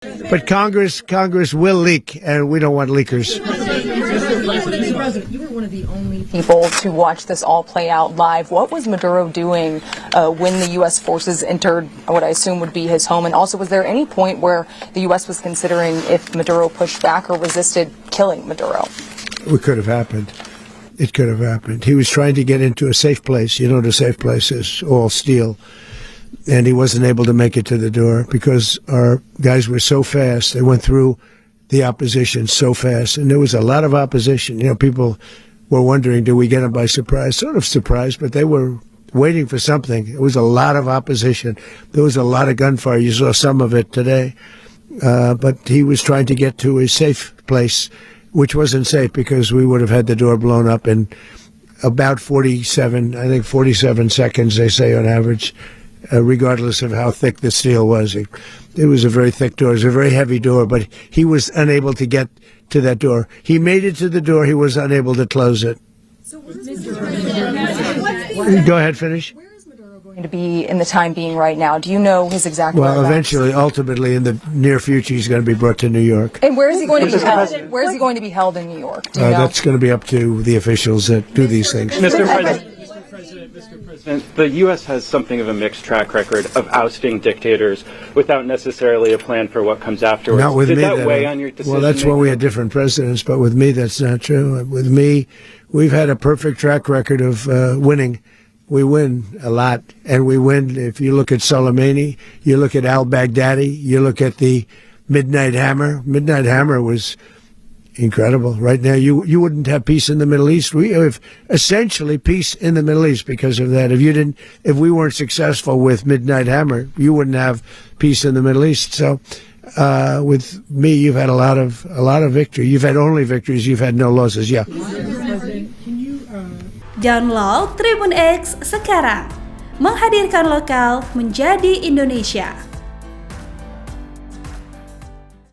But Congress will leak, and we don't want leakers. You were one of the only people to watch this all play out live. What was Maduro doing when the U.S. forces entered what I assume would be his home? And also, was there any point where the U.S. was considering if Maduro pushed back or resisted killing Maduro? It could have happened. It could have happened. He was trying to get into a safe place. You know, the safe place is all steel. And he wasn't able to make it to the door because our guys were so fast. They went through the opposition so fast. And there was a lot of opposition. You know, people were wondering, do we get them by surprise? Sort of surprised, but they were waiting for something. It was a lot of opposition. There was a lot of gunfire. You saw some of it today. But he was trying to get to a safe place, which wasn't safe because we would have had the door blown up in about 47 seconds, they say on average. Regardless of how thick the steel was. It was a very thick door. It was a very heavy door, but he was unable to get to that door. He made it to the door. He was unable to close it. Go ahead, finish. Where is Maduro going to be in the time being right now? Do you know his exact Well, whereabouts? ultimately, in the near future, he's going to be brought to New York. And where is he going to be held? Where is he going to be held in New York? Do you know? That's going to be up to the officials that do these things. Mr. President, the U.S. has something of a mixed track record of ousting dictators without necessarily a plan for what comes afterwards. Not with Did me. that weigh on your decision? Well, that's when we had different presidents, but with me, that's not true. With me, we've had a perfect track record of winning. We win a lot, and we win. If you look at Soleimani, you look at al-Baghdadi, you look at the Midnight Hammer. Midnight Hammer was incredible. Right now, you wouldn't have peace in the Middle East. We have essentially peace in the Middle East because of that. If we weren't successful with Midnight Hammer, you wouldn't have peace in the Middle East. So, with me, you've had a lot of victory. You've had only victories. You've had no losses. Yeah. Download Tribun X sekarang, menghadirkan lokal menjadi Indonesia.